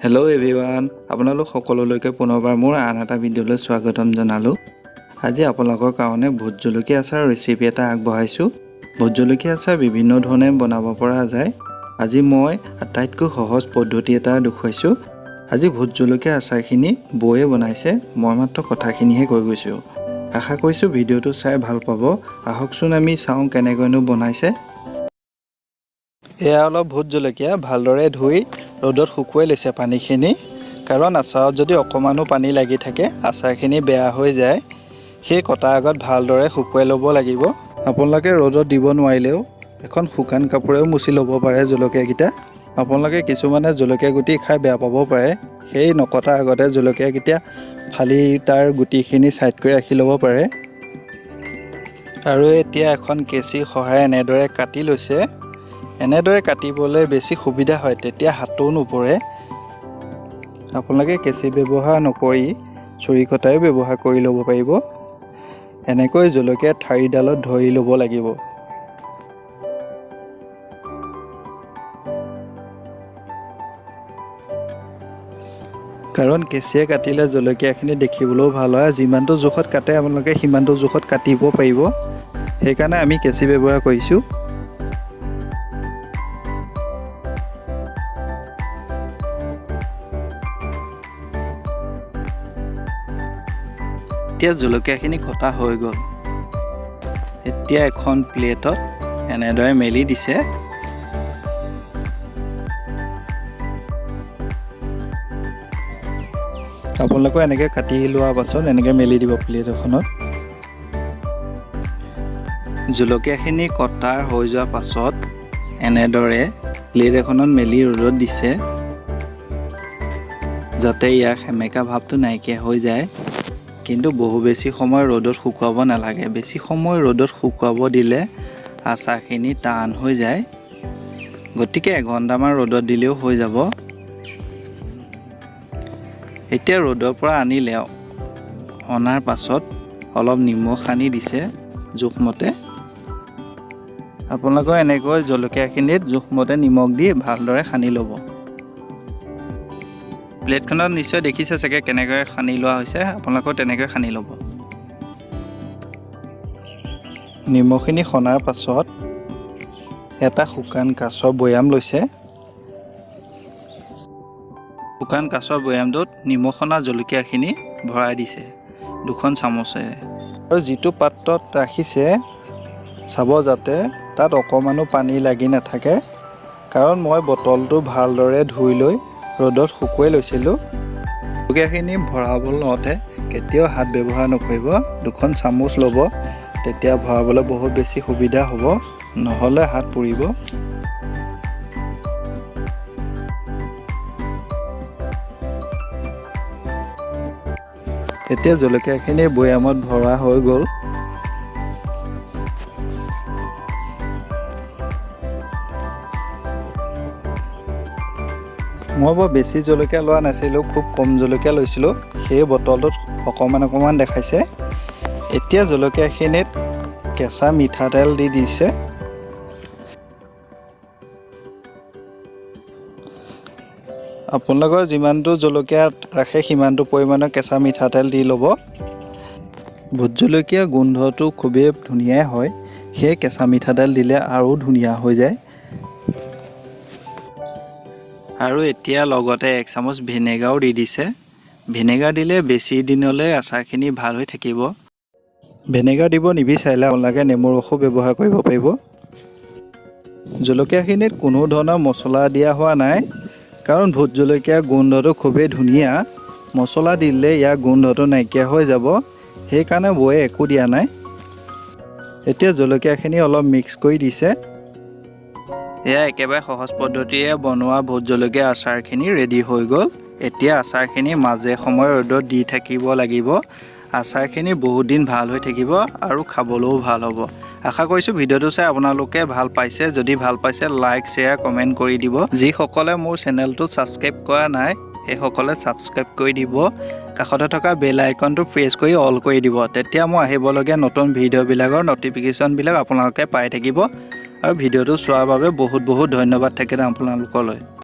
Hello' everyone, আপোনালোক সকলোলৈকে পুনৰবাৰ মোৰ আন এটা ভিডিঅ'লৈ স্বাগতম জনালোঁ। আজি আপোনালোকৰ কাৰণে ভোট জলকীয়া আচাৰ ৰেচিপি এটা আগবঢ়াইছোঁ। ভোট জলকীয়া আচাৰ বিভিন্ন ধৰণে বনাব পৰা যায়। আজি মই আটাইতকৈ সহজ পদ্ধতি এটা দেখুৱাইছোঁ। আজি ভোট জলকীয়া আচাৰখিনি বৌয়ে বনাইছে, মই মাত্ৰ কথাখিনিহে কৈ গৈছোঁ। আশা কৰিছোঁ ভিডিঅ'টো চাই ভাল পাব। আহকচোন আমি চাওঁ কেনেকৈনো বনাইছে। এয়া অলপ ভোট জলকীয়া ভালদৰে ধুই ৰ'দত শুকুৱাই লৈছে পানীখিনি, কাৰণ আচাৰত যদি অকণমানো পানী লাগি থাকে আচাৰখিনি বেয়া হৈ যায়। সেই কটাৰ আগত ভালদৰে শুকুৱাই ল'ব লাগিব। আপোনালোকে ৰ'দত দিব নোৱাৰিলেও এখন শুকান কাপোৰেও মুচি ল'ব পাৰে জলকীয়াকেইটা। আপোনালোকে কিছুমানে জলকীয়া গুটি খাই বেয়া পাব পাৰে, সেই নকটাৰ আগতে জলকীয়াকেইটা ফালি তাৰ গুটিখিনি ছাইড কৰি ৰাখি ল'ব পাৰে। আৰু এতিয়া এখন কেঁচিৰ সহায়ে এনেদৰে কাটি লৈছে। এনেদৰে কাটিবলৈ বেছি সুবিধা হয়, তেতিয়া হাতো নপৰে। আপোনালোকে কেঁচি ব্যৱহাৰ নকৰি ছুৰী কটাইও ব্যৱহাৰ কৰি ল'ব পাৰিব। এনেকৈ জলকীয়া ঠাৰিডালত ধৰি ল'ব লাগিব। কাৰণ কেঁচিয়ে কাটিলে জলকীয়াখিনি দেখিবলৈও ভাল হয়। যিমানটো জোখত কাটে আপোনালোকে সিমানটো জোখত কাটিব পাৰিব, সেইকাৰণে আমি কেঁচি ব্যৱহাৰ কৰিছোঁ। এতিয়া জলকীয়াখিনি কটা হৈ গ'ল। এতিয়া এখন প্লেটত এনেদৰে মেলি দিছে। আপোনালোকে এনেকৈ কাটি লোৱাৰ পাছত এনেকৈ মেলি দিব প্লেট এখনত। জলকীয়াখিনি কটাৰ হৈ যোৱাৰ পাছত এনেদৰে প্লেট এখনত মেলি ৰ'দত দিছে, যাতে ইয়াৰ সেমেকা ভাৱটো নাইকিয়া হৈ যায়। কিন্তু বহু বেছি সময় ৰ'দত শুকুৱাব নালাগে। বেছি সময় ৰ'দত শুকুৱাব দিলে আচাৰখিনি টান হৈ যায়। গতিকে 1 ঘণ্টামান ৰ'দত দিলেও হৈ যাব। এতিয়া ৰ'দৰ পৰা আনিলে অনাৰ পাছত অলপ নিমখ সানি দিছে জোখমতে। আপোনালোকে এনেকৈ জলকীয়াখিনিত জোখমতে নিমখ দি ভালদৰে সানি ল'ব। প্লেটখনত নিশ্চয় দেখিছে চাগে কেনেকৈ সানি লোৱা হৈছে, আপোনালোকেও তেনেকৈ সানি ল'ব। নিমখখিনি সনাৰ পাছত এটা শুকান কাঁচৰ বৈয়াম লৈছে। শুকান কাঁচৰ বৈয়ামটোত নিমখ সনা জলকীয়াখিনি ভৰাই দিছে 2খন চামুচেৰে। আৰু যিটো পাত্ৰত ৰাখিছে চাব যাতে তাত অকণমানো পানী লাগি নাথাকে, কাৰণ মই বটলটো ভালদৰে ধুই লৈ ৰ'দত শুকুৱাই লৈছিলোঁ। জলকীয়াখিনি ভৰাবলৈ লওঁতে কেতিয়াও হাত ব্যৱহাৰ নকৰিব। 2খন চামুচ ল'ব, তেতিয়া ভৰাবলৈ বহুত বেছি সুবিধা হ'ব, নহ'লে হাত পুৰিব। এতিয়া জলকীয়াখিনি বৈয়ামত ভৰা হৈ গ'ল। মই বৰ বেছি জলকীয়া লোৱা নাছিলোঁ, খুব কম জলকীয়া লৈছিলোঁ, সেই বটলটোত অকণমান দেখাইছে। এতিয়া জলকীয়াখিনিত কেঁচা মিঠাতেল দি দিছে। আপোনালোকৰ যিমানটো জলকীয়া ৰাখে সিমানটো পৰিমাণৰ কেঁচা মিঠাতেল দি ল'ব। ভোট জলকীয়া গোন্ধটো খুবেই ধুনীয়াই হয়, সেই কেঁচা মিঠাতেল দিলে আৰু ধুনীয়া হৈ যায়। আৰু এতিয়া লগতে 1 চামুচ ভিনেগাৰো দি দিছে। ভিনেগাৰ দিলে বেছি দিনলৈ আচাৰখিনি ভাল হৈ থাকিব। ভিনেগাৰ দিব নিবিচাৰিলে আপোনালোকে নেমুৰ ৰসো ব্যৱহাৰ কৰিব পাৰিব। জলকীয়াখিনিত কোনো ধৰণৰ মছলা দিয়া হোৱা নাই, কাৰণ ভোট জলকীয়াৰ গোন্ধটো খুবেই ধুনীয়া। মছলা দিলে ইয়াৰ গোন্ধটো নাইকিয়া হৈ যাব, সেইকাৰণে বৌয়ে একো দিয়া নাই। এতিয়া জলকীয়াখিনি অলপ মিক্স কৰি দিছে। এয়া একেবাৰে সহজ পদ্ধতিৰে বনোৱা ভোট জলকীয়া আচাৰখিনি ৰেডি হৈ গ'ল। এতিয়া আচাৰখিনি মাজে সময়ে ৰ'দত দি থাকিব লাগিব। আচাৰখিনি বহুত দিন ভাল হৈ থাকিব আৰু খাবলৈও ভাল হ'ব। আশা কৰিছোঁ ভিডিঅ'টো চাই আপোনালোকে ভাল পাইছে। যদি ভাল পাইছে লাইক, শ্বেয়াৰ, কমেণ্ট কৰি দিব। যিসকলে মোৰ চেনেলটো ছাবস্ক্ৰাইব কৰা নাই সেইসকলে ছাবস্ক্ৰাইব কৰি দিব। কাষতে থকা বেল আইকনটো প্ৰেছ কৰি অল কৰি দিব, তেতিয়া মই আহিবলগীয়া নতুন ভিডিঅ'বিলাকৰ ন'টিফিকেশ্যনবিলাক আপোনালোকে পাই থাকিব। আৰু ভিডিঅ'টো চোৱাৰ বাবে বহুত ধন্যবাদ থাকিলে আপোনালোকলৈ।